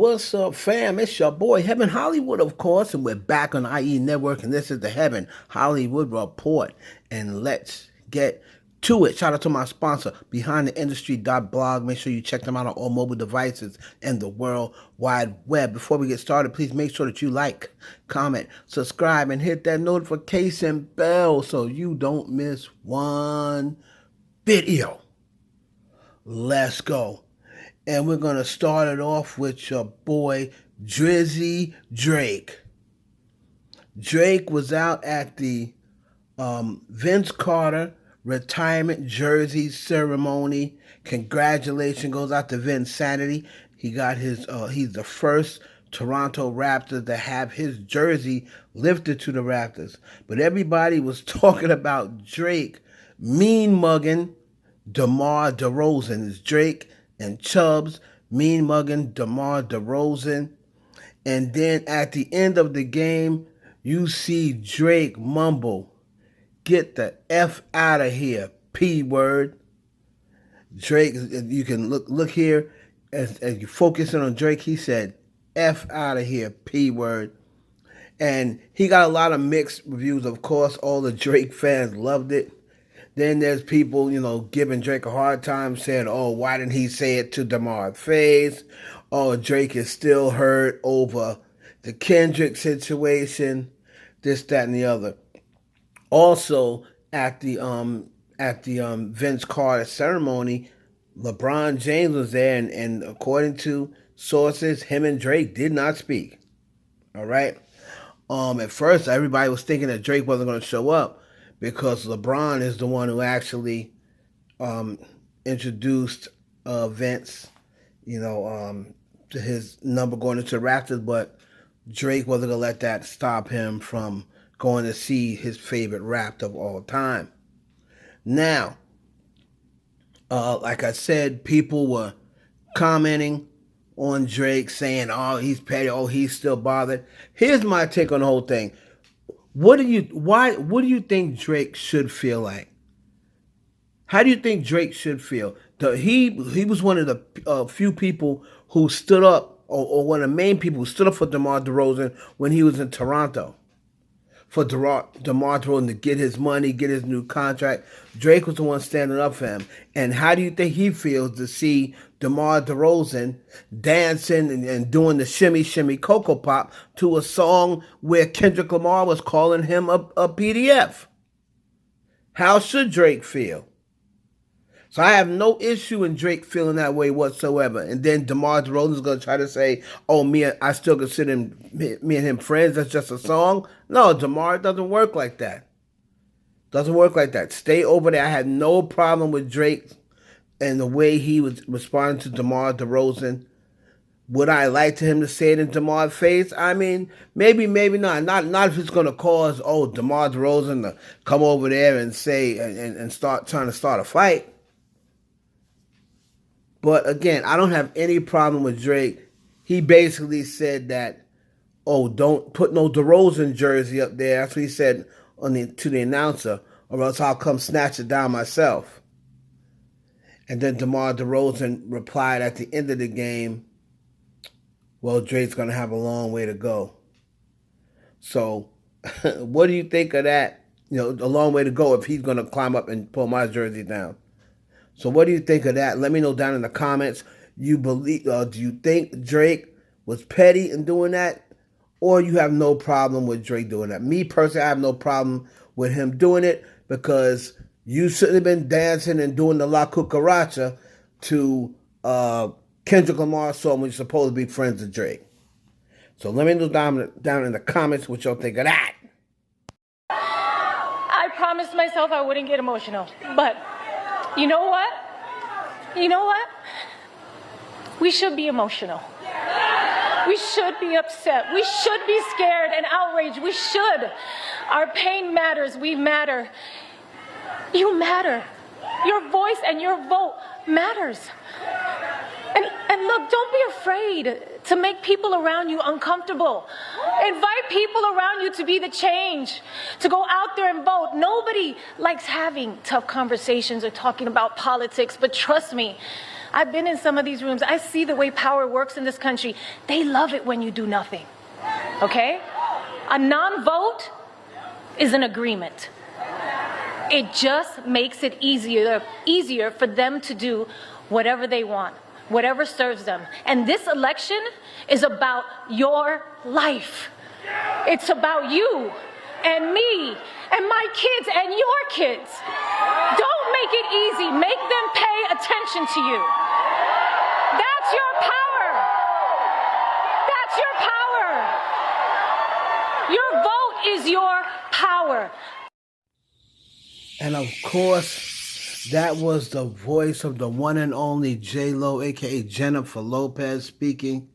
What's up, fam? It's your boy Heaven Hollywood, of course, and we're back on IE Network, and this is the Heaven Hollywood Report. And let's get to it. Shout out to my sponsor, BehindTheIndustry.blog. Make sure you check them out on all mobile devices and the World Wide Web. Before we get started, please make sure that you like, comment, subscribe, and hit that notification bell so you don't miss one video. Let's go. And we're going to start it off with your boy, Drizzy Drake. Drake was out at the Vince Carter retirement jersey ceremony. Congratulations goes out to Vince Sanity. He got his, he's the first Toronto Raptor to have his jersey lifted to the Raptors. But everybody was talking about Drake mean mugging DeMar DeRozan. It's Drake and Chubbs, mean mugging DeMar DeRozan. And then at the end of the game, you see Drake mumble, "Get the F out of here, P word." Drake, you can look here, as you focusing on Drake, he said, "F out of here, P word." And he got a lot of mixed reviews, of course. All the Drake fans loved it. Then there's people, giving Drake a hard time, saying, "Oh, why didn't he say it to DeMar's face? Oh, Drake is still hurt over the Kendrick situation, this, that, and the other." Also, at the Vince Carter ceremony, LeBron James was there, and according to sources, him and Drake did not speak. All right. At first, everybody was thinking that Drake wasn't going to show up, because LeBron is the one who actually introduced Vince, to his number going into the Raptors, but Drake wasn't going to let that stop him from going to see his favorite Raptor of all time. Now, like I said, people were commenting on Drake saying, "Oh, he's petty, oh, he's still bothered." Here's my take on the whole thing. What do you think Drake should feel like? How do you think Drake should feel? He was one of the few people who stood up, or one of the main people who stood up for DeMar DeRozan when he was in Toronto. For DeMar DeRozan to get his money, get his new contract. Drake was the one standing up for him. And how do you think he feels to see DeMar DeRozan dancing and doing the shimmy, shimmy, Cocoa Pop to a song where Kendrick Lamar was calling him a PDF? How should Drake feel? So I have no issue in Drake feeling that way whatsoever. And then DeMar DeRozan's going to try to say, "Oh, I still consider me and him friends. That's just a song." No, DeMar, it doesn't work like that. Doesn't work like that. Stay over there. I had no problem with Drake and the way he was responding to DeMar DeRozan. Would I like to him to say it in DeMar's face? I mean, maybe not. Not if it's going to cause, DeMar DeRozan to come over there and say and start trying to start a fight. But again, I don't have any problem with Drake. He basically said that, "Oh, don't put no DeRozan jersey up there." That's what he said to the announcer, "or else I'll come snatch it down myself." And then DeMar DeRozan replied at the end of the game, "Well, Drake's going to have a long way to go." So what do you think of that? A long way to go if he's going to climb up and pull my jersey down. So what do you think of that? Let me know down in the comments. Do you think Drake was petty in doing that? Or you have no problem with Drake doing that? Me personally, I have no problem with him doing it, because you shouldn't have been dancing and doing the La Cucaracha to Kendrick Lamar's song when you're supposed to be friends with Drake. So let me know down in the comments what y'all think of that. I promised myself I wouldn't get emotional, but you know what? We should be emotional. We should be upset. We should be scared and outraged. We should. Our pain matters. We matter. You matter. Your voice and your vote matters. And look, don't be afraid to make people around you uncomfortable. Invite people around you to be the change, to go out there and vote. Nobody likes having tough conversations or talking about politics, but trust me, I've been in some of these rooms. I see the way power works in this country. They love it when you do nothing, okay? A non-vote is an agreement. It just makes it easier for them to do whatever they want, whatever serves them. And this election is about your life. It's about you and me and my kids and your kids. Don't make it easy. Make them pay attention to you. That's your power. That's your power. Your vote is your power. And of course, that was the voice of the one and only JLo, aka Jennifer Lopez, speaking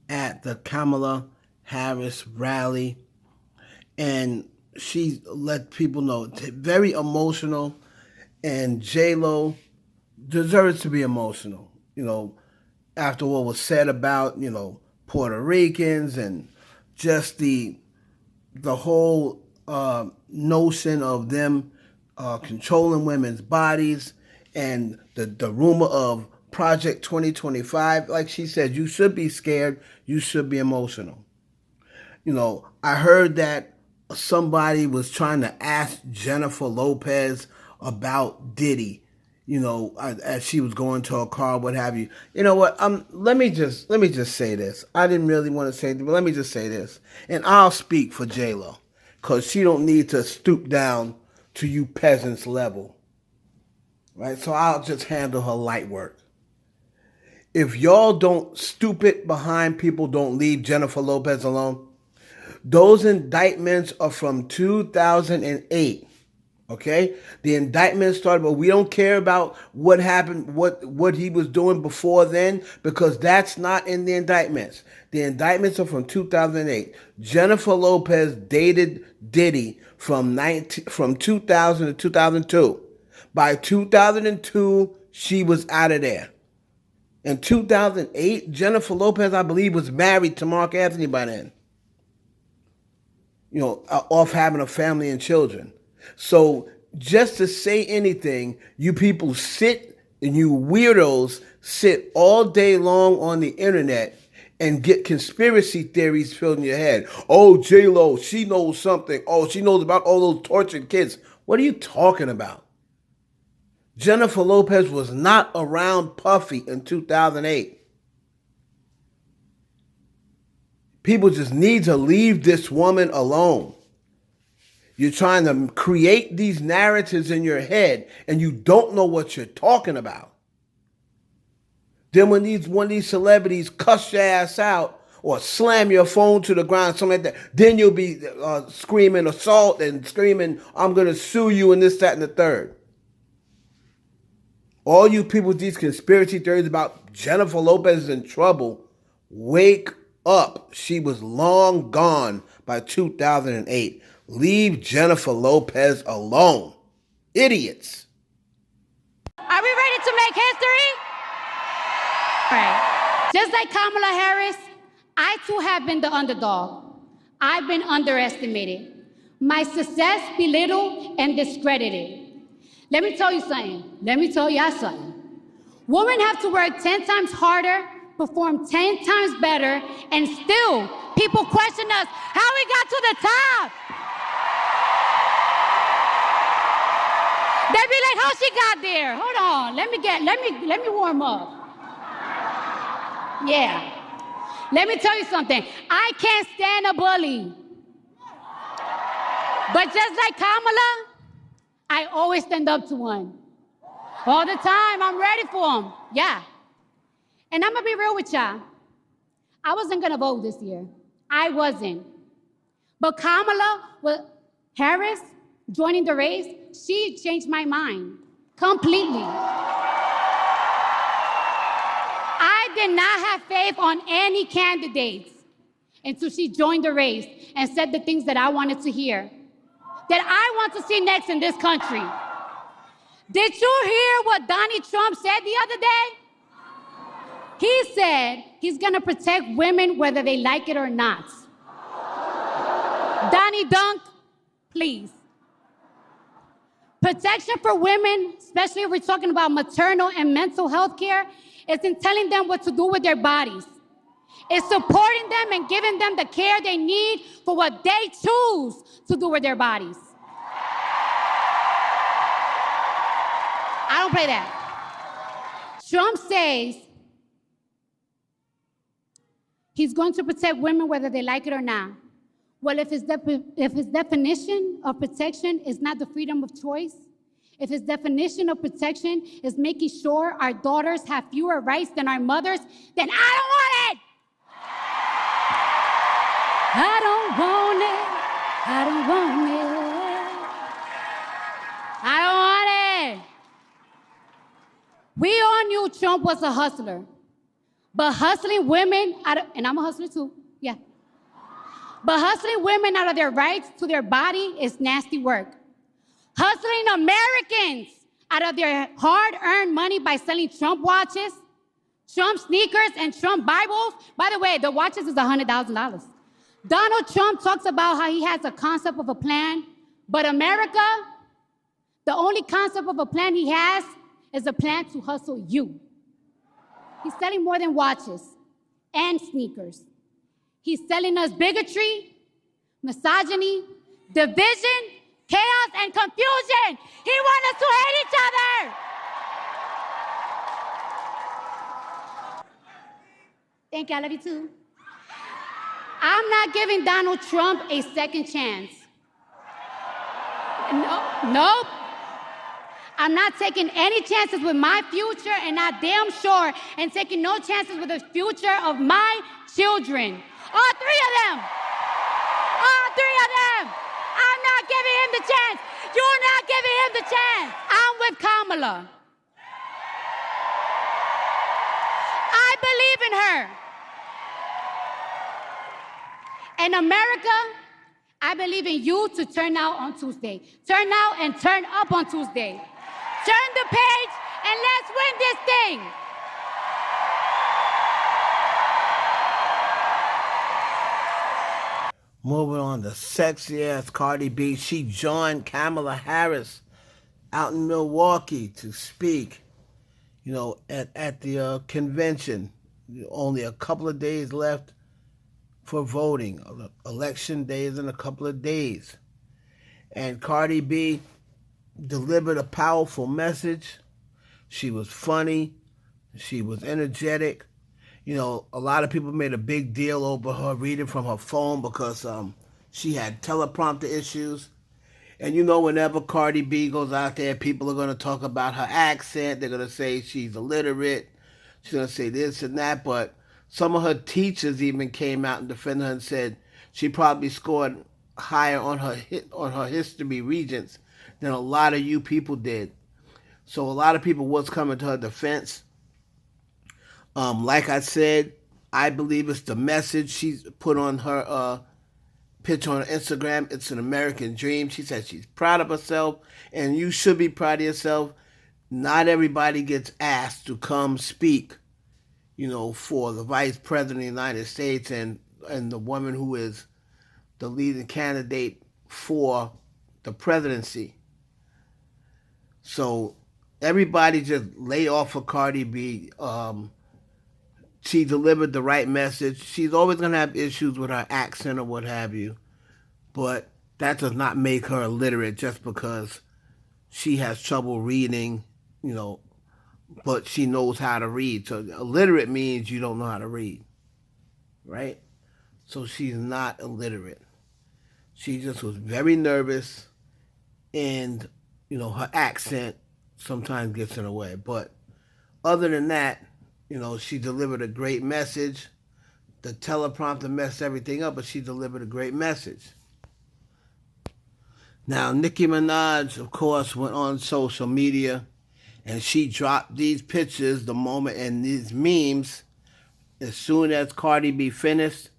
at the Kamala Harris rally. And she let people know, very emotional, and JLo deserves to be emotional, after what was said about, Puerto Ricans and just the whole notion of them controlling women's bodies, and the rumor of Project 2025. Like she said, you should be scared, you should be emotional. I heard that somebody was trying to ask Jennifer Lopez about Diddy, as she was going to her car, what have you. You know what? Let me just say this. I didn't really want to say it, but let me just say this, and I'll speak for JLo, because she don't need to stoop down to you peasants level, right? So I'll just handle her light work. If y'all don't stoop it behind people, don't leave Jennifer Lopez alone. Those indictments are from 2008, okay? The indictment started, but we don't care about what happened, what he was doing before then, because that's not in the indictments. The indictments are from 2008. Jennifer Lopez dated Diddy from 2000 to 2002. By 2002, she was out of there. In 2008, Jennifer Lopez, I believe, was married to Mark Anthony by then. Off having a family and children. So just to say anything, you people sit, and you weirdos sit all day long on the internet and get conspiracy theories filled in your head. Oh, JLo, she knows something. Oh, she knows about all those tortured kids. What are you talking about? Jennifer Lopez was not around Puffy in 2008. People just need to leave this woman alone. You're trying to create these narratives in your head, and you don't know what you're talking about. Then when one of these celebrities cuss your ass out or slam your phone to the ground, something like that, then you'll be screaming assault and screaming, I'm going to sue you and this, that, and the third. All you people with these conspiracy theories about Jennifer Lopez is in trouble, wake up. She was long gone by 2008. Leave Jennifer Lopez alone. Idiots. Are we ready to make history? All right. Just like Kamala Harris, I too have been the underdog. I've been underestimated. My success belittled and discredited. Let me tell you something. Let me tell y'all something. Women have to work 10 times harder, perform 10 times better, and still people question us how we got to the top. They be like, how she got there? Hold on, let me warm up. Yeah. Let me tell you something. I can't stand a bully. But just like Kamala, I always stand up to one. All the time, I'm ready for them. Yeah. And I'm gonna be real with y'all. I wasn't gonna vote this year. I wasn't. But Kamala Harris joining the race, she changed my mind completely. I did not have faith on any candidates until she joined the race and said the things that I wanted to hear, that I want to see next in this country. Did you hear what Donald Trump said the other day? He said he's gonna protect women whether they like it or not. Donnie Dunk, please. Protection for women, especially if we're talking about maternal and mental health care, It's in telling them what to do with their bodies. It's supporting them and giving them the care they need for what they choose to do with their bodies. I don't play that. Trump says he's going to protect women whether they like it or not. Well, if his definition of protection is not the freedom of choice, if his definition of protection is making sure our daughters have fewer rights than our mothers, then I don't want it! I don't want it. I don't want it. I don't want it. We all knew Trump was a hustler. But hustling women, and I'm a hustler too, yeah. But hustling women out of their rights to their body is nasty work. Hustling Americans out of their hard-earned money by selling Trump watches, Trump sneakers, and Trump Bibles. By the way, the watches is $100,000. Donald Trump talks about how he has a concept of a plan, but America, the only concept of a plan he has is a plan to hustle you. He's selling more than watches and sneakers. He's selling us bigotry, misogyny, division, chaos, and confusion. He wants us to hate each other. Thank you, I love you too. I'm not giving Donald Trump a second chance. Nope. I'm not taking any chances with my future, and I damn sure and taking no chances with the future of my children. All three of them. All three of them. I'm not giving him the chance. You're not giving him the chance. I'm with Kamala. I believe in her. In America, I believe in you to turn out on Tuesday. Turn out and turn up on Tuesday. Turn the page and let's win this thing. Moving on, the sexy ass Cardi B. She joined Kamala Harris out in Milwaukee to speak, at the convention. Only a couple of days left for voting. Election day is in a couple of days. And Cardi B delivered a powerful message. She was funny. She was energetic. A lot of people made a big deal over her reading from her phone because she had teleprompter issues. And whenever Cardi B goes out there, people are going to talk about her accent. They're going to say she's illiterate. She's going to say this and that. But some of her teachers even came out and defended her and said she probably scored higher on her history regents than a lot of you people did. So a lot of people was coming to her defense. Like I said, I believe it's the message she's put on her picture on Instagram. It's an American dream. She said she's proud of herself, and you should be proud of yourself. Not everybody gets asked to come speak, for the vice president of the United States and the woman who is the leading candidate for the presidency. So everybody just lay off of Cardi B. She delivered the right message. She's always going to have issues with her accent or what have you. But that does not make her illiterate just because she has trouble reading, but she knows how to read. So illiterate means you don't know how to read, right? So she's not illiterate. She just was very nervous, and, her accent sometimes gets in the way. But other than that, she delivered a great message. The teleprompter messed everything up, but she delivered a great message. Now, Nicki Minaj, of course, went on social media, and she dropped these pictures the moment and these memes as soon as Cardi B finished.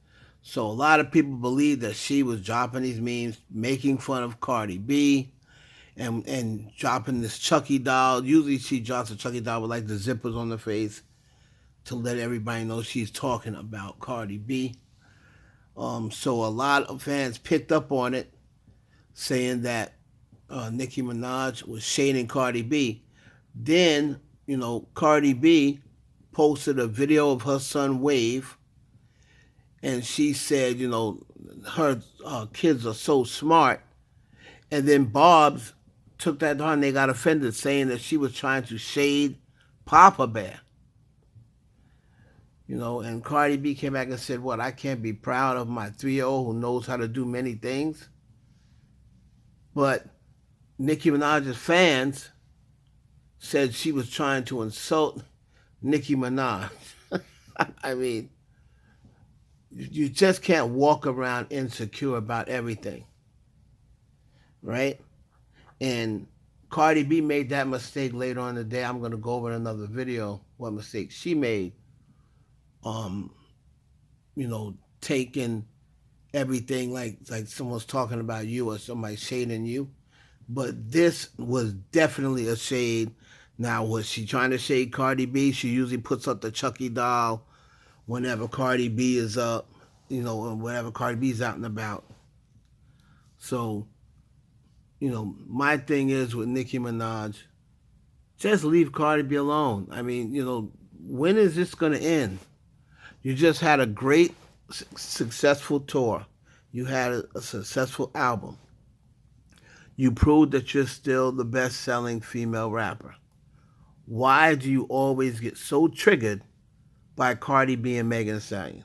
So a lot of people believe that she was dropping these memes, making fun of Cardi B, and dropping this Chucky doll. Usually she drops a Chucky doll with like the zippers on the face to let everybody know she's talking about Cardi B. So a lot of fans picked up on it, saying that Nicki Minaj was shading Cardi B. Then, Cardi B posted a video of her son Wave, and she said, you know, her kids are so smart. And then Barb's took that on, they got offended, saying that she was trying to shade Papa Bear. You know, and Cardi B came back and said, what, I can't be proud of my 3-year-old who knows how to do many things? But Nicki Minaj's fans said she was trying to insult Nicki Minaj. I mean, you just can't walk around insecure about everything, right? And Cardi B made that mistake later on in the day. I'm going to go over in another video what mistake she made. You know, taking everything like someone's talking about you or somebody shading you. But this was definitely a shade. Now, was she trying to shade Cardi B? She usually puts up the Chucky doll whenever Cardi B is up, you know, whenever Cardi B's out and about. So, you know, my thing is with Nicki Minaj, just leave Cardi B alone. I mean, you know, when is this going to end? You just had a great, successful tour. You had a successful album. You proved that you're still the best-selling female rapper. Why do you always get so triggered by Cardi B and Megan Thee Stallion?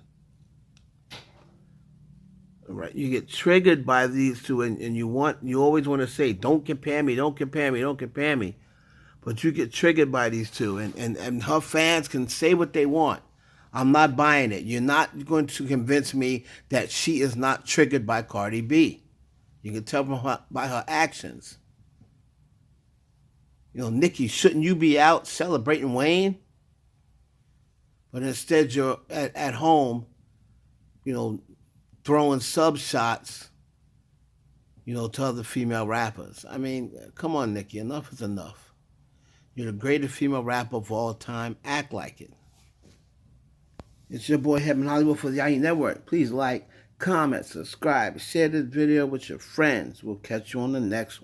Right? You get triggered by these two, and you always want to say, don't compare me, don't compare me, don't compare me. But you get triggered by these two, and her fans can say what they want. I'm not buying it. You're not going to convince me that she is not triggered by Cardi B. You can tell by her actions. You know, Nicki, shouldn't you be out celebrating Wayne? But instead you're at home, you know, throwing sub shots, you know, to other female rappers. I mean, come on, Nicki, enough is enough. You're the greatest female rapper of all time. Act like it. It's your boy Heaven Hollywood for the IE Network. Please like, comment, subscribe, share this video with your friends. We'll catch you on the next one.